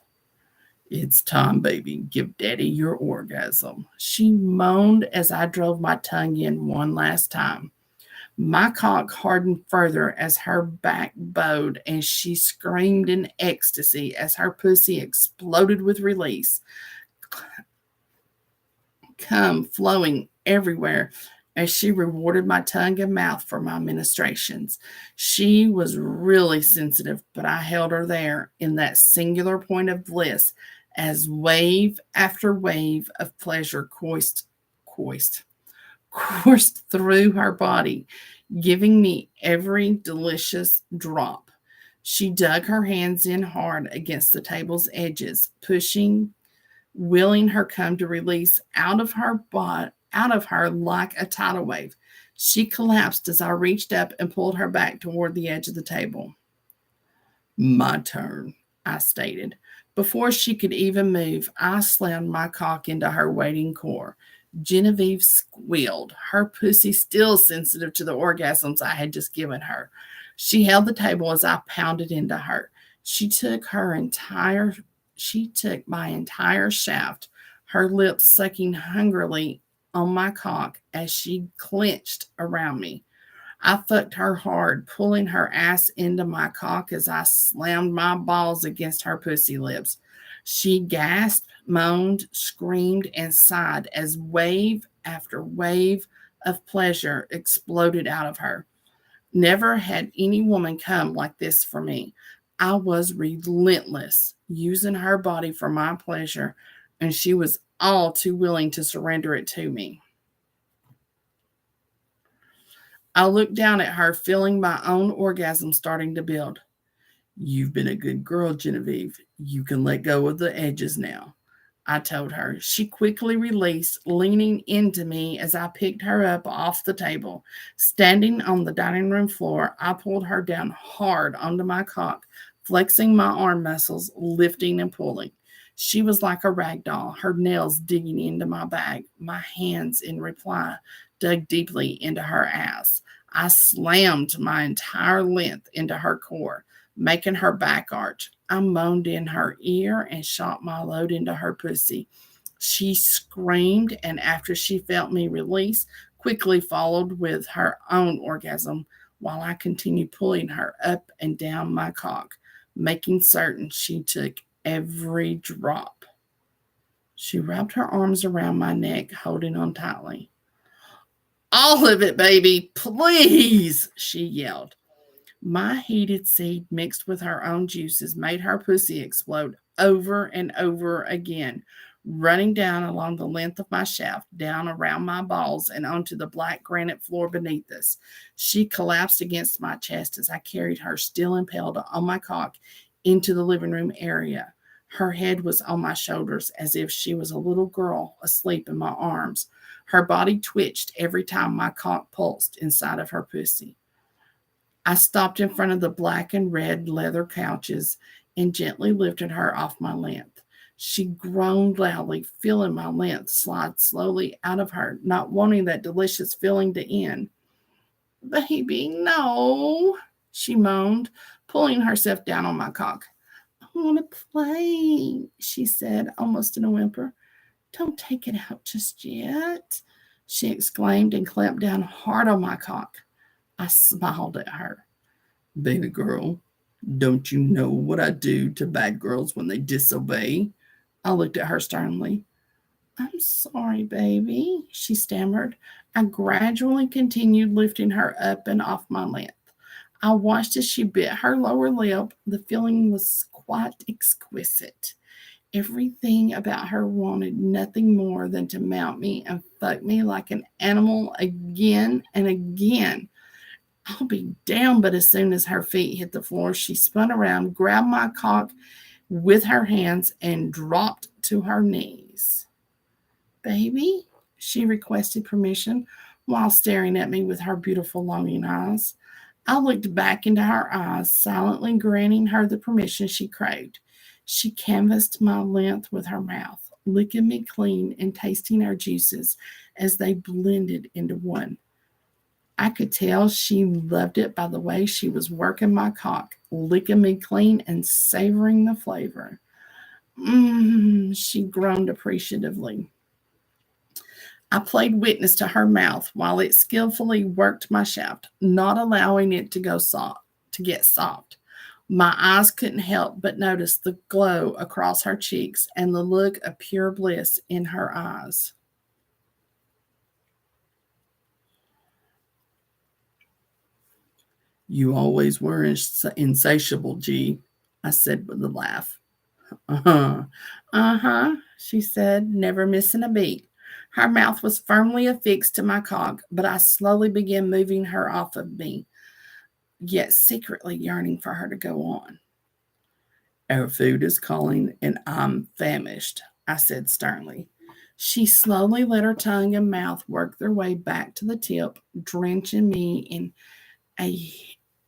It's time, baby. Give daddy your orgasm. She moaned as I drove my tongue in one last time. My cock hardened further as her back bowed, and she screamed in ecstasy as her pussy exploded with release, cum flowing everywhere as she rewarded my tongue and mouth for my ministrations. She was really sensitive, but I held her there in that singular point of bliss as wave after wave of pleasure coursed through her body, giving me every delicious drop. She dug her hands in hard against the table's edges, pushing, willing her cum to release out of her like a tidal wave. She collapsed as I reached up and pulled her back toward the edge of the table. My turn, I stated. Before she could even move, I slammed my cock into her waiting core. Genevieve squealed, her pussy still sensitive to the orgasms I had just given her. She held the table as I pounded into her. She took her entire she took my entire shaft, her lips sucking hungrily on my cock as she clenched around me. I fucked her hard, pulling her ass into my cock as I slammed my balls against her pussy lips. She gasped, moaned, screamed, and sighed as wave after wave of pleasure exploded out of her. Never had any woman come like this for me. I was relentless, using her body for my pleasure, and she was all too willing to surrender it to me. I looked down at her, feeling my own orgasm starting to build. You've been a good girl, Genevieve. You can let go of the edges now, I told her. She quickly released, leaning into me as I picked her up off the table. Standing on the dining room floor, I pulled her down hard onto my cock, flexing my arm muscles, lifting and pulling. She was like a rag doll, her nails digging into my back. My hands, in reply, dug deeply into her ass. I slammed my entire length into her core, making her back arch. I moaned in her ear and shot my load into her pussy. She screamed, and after she felt me release, quickly followed with her own orgasm while I continued pulling her up and down my cock, making certain she took every drop. She wrapped her arms around my neck, holding on tightly. All of it, baby, please, she yelled. My heated seed mixed with her own juices made her pussy explode over and over again, running down along the length of my shaft, down around my balls, and onto the black granite floor beneath us. She collapsed against my chest as I carried her, still impaled on my cock, into the living room area. Her head was on my shoulders as if she was a little girl asleep in my arms. Her body twitched every time my cock pulsed inside of her pussy. I stopped in front of the black and red leather couches and gently lifted her off my length. She groaned loudly, feeling my length slide slowly out of her, not wanting that delicious feeling to end. Baby, no, she moaned, pulling herself down on my cock. I want to play, she said, almost in a whimper. Don't take it out just yet, she exclaimed and clamped down hard on my cock. I smiled at her. Baby girl, don't you know what I do to bad girls when they disobey? I looked at her sternly. I'm sorry, baby, she stammered. I gradually continued lifting her up and off my length. I watched as she bit her lower lip. The feeling was quite exquisite. Everything about her wanted nothing more than to mount me and fuck me like an animal again and again. I'll be down, but as soon as her feet hit the floor, she spun around, grabbed my cock with her hands, and dropped to her knees. Baby, she requested permission while staring at me with her beautiful longing eyes. I looked back into her eyes, silently granting her the permission she craved. She canvassed my length with her mouth, licking me clean and tasting our juices as they blended into one. I could tell she loved it by the way she was working my cock, licking me clean and savoring the flavor. She groaned appreciatively. I played witness to her mouth while it skillfully worked my shaft, not allowing it to get soft. My eyes couldn't help but notice the glow across her cheeks and the look of pure bliss in her eyes. You always were insatiable, G, I said with a laugh. Uh-huh. Uh-huh, she said, never missing a beat. Her mouth was firmly affixed to my cock, but I slowly began moving her off of me. yet secretly yearning for her to go on. Our food is calling, and I'm famished, I said sternly. She slowly let her tongue and mouth work their way back to the tip, drenching me in a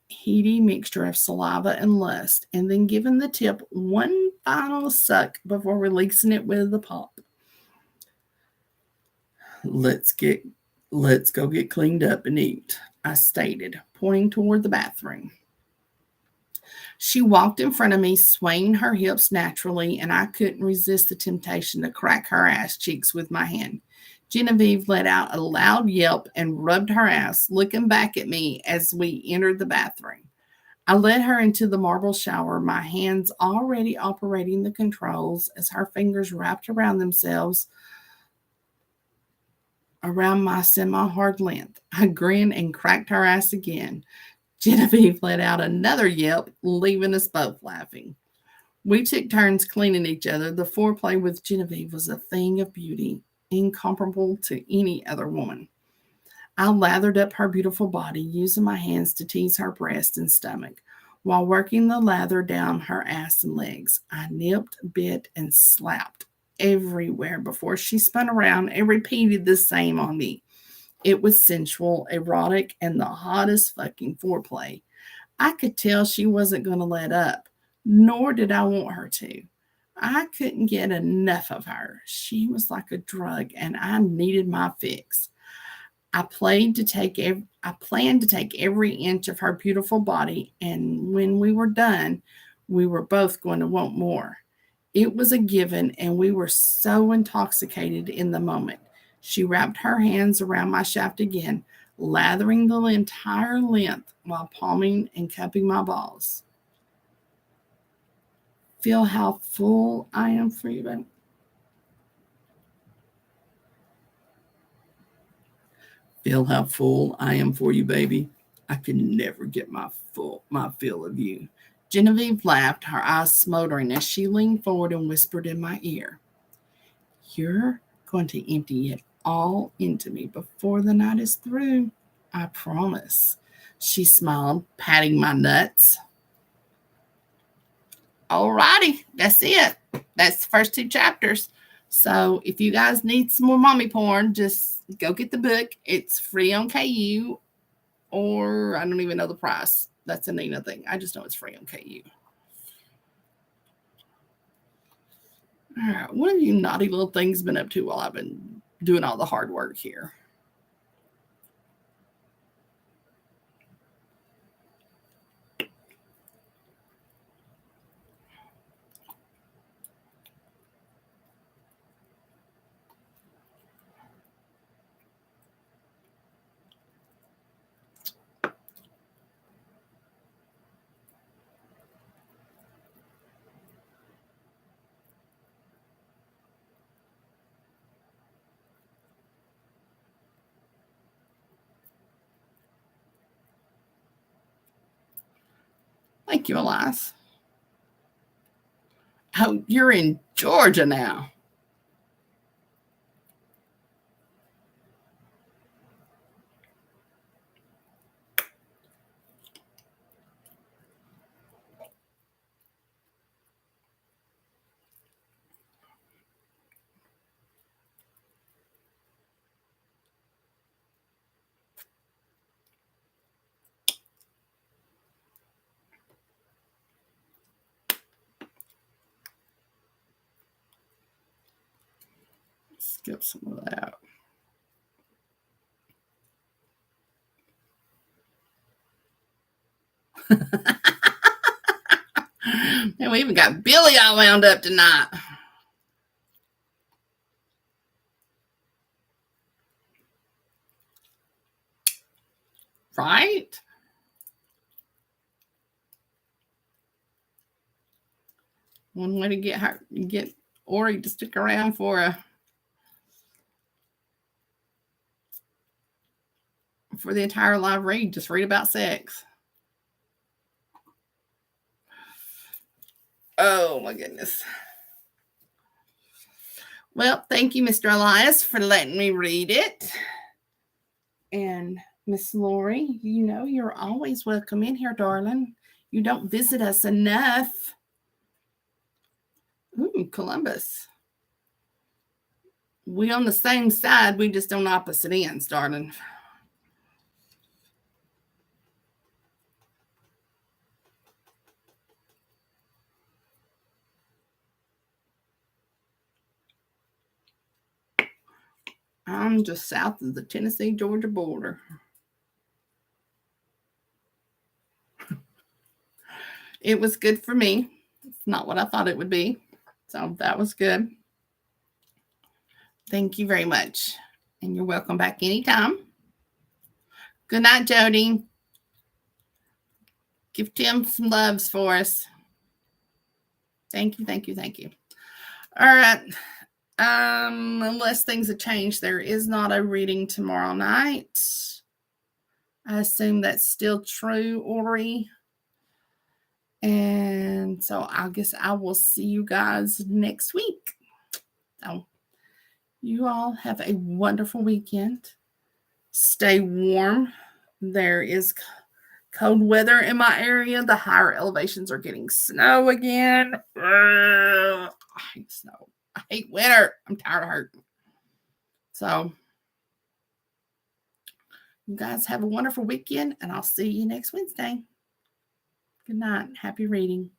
heady mixture of saliva and lust, and then giving the tip one final suck before releasing it with a pop. Let's get let's go get cleaned up and eat, I stated, pointing toward the bathroom. She walked in front of me, swaying her hips naturally, and I couldn't resist the temptation to crack her ass cheeks with my hand. Genevieve let out a loud yelp and rubbed her ass, looking back at me as we entered the bathroom. I led her into the marble shower, my hands already operating the controls as her fingers wrapped around themselves around my semi-hard length. I grinned and cracked her ass again. Genevieve let out another yelp, leaving us both laughing. We took turns cleaning each other. The foreplay with Genevieve was a thing of beauty, incomparable to any other woman. I lathered up her beautiful body, using my hands to tease her breast and stomach, while working the lather down her ass and legs. I nipped, bit, and slapped everywhere before she spun around and repeated the same on me. It was sensual, erotic, and the hottest fucking foreplay. I could tell she wasn't going to let up, nor did I want her to. I couldn't get enough of her. She was like a drug, and I needed my fix. I planned to take every inch of her beautiful body, and when we were done, we were both going to want more. It was a given, and we were so intoxicated in the moment. She wrapped her hands around my shaft again, lathering the entire length while palming and cupping my balls. Feel how full I am for you, babe? Feel how full I am for you, baby. I can never get my fill of you. Genevieve laughed, her eyes smoldering as she leaned forward and whispered in my ear, "You're going to empty it all into me before the night is through. I promise." She smiled, patting my nuts. Alrighty, that's it. That's the first two chapters. So if you guys need some more mommy porn, just go get the book. It's free on KU, or I don't even know the price. That's a Nina thing. I just know it's free on KU. All right, what have you naughty little things been up to while I've been doing all the hard work here? Thank you, Elias. Oh, you're in Georgia now. Skip some of that. And we even got Billy all wound up tonight. Right? One way to get Ori to stick around for the entire live read. Just read about sex. Oh my goodness. Well, thank you, Mr. Elias, for letting me read it. And Miss Lori, you know you're always welcome in here, darling. You don't visit us enough. Ooh, Columbus. We on the same side, we just on opposite ends, darling. I'm just south of the Tennessee-Georgia border. It was good for me. It's not what I thought it would be. So that was good. Thank you very much. And you're welcome back anytime. Good night, Jody. Give Tim some loves for us. Thank you, thank you, thank you. All right. Unless things have changed, there is not a reading tomorrow night. I assume that's still true, Ori. And so I guess I will see you guys next week. So you all have a wonderful weekend. Stay warm. There is cold weather in my area. The higher elevations are getting snow again. I hate snow. I hate winter. I'm tired of hurting. So you guys have a wonderful weekend, and I'll see you next Wednesday. Good night. Happy reading.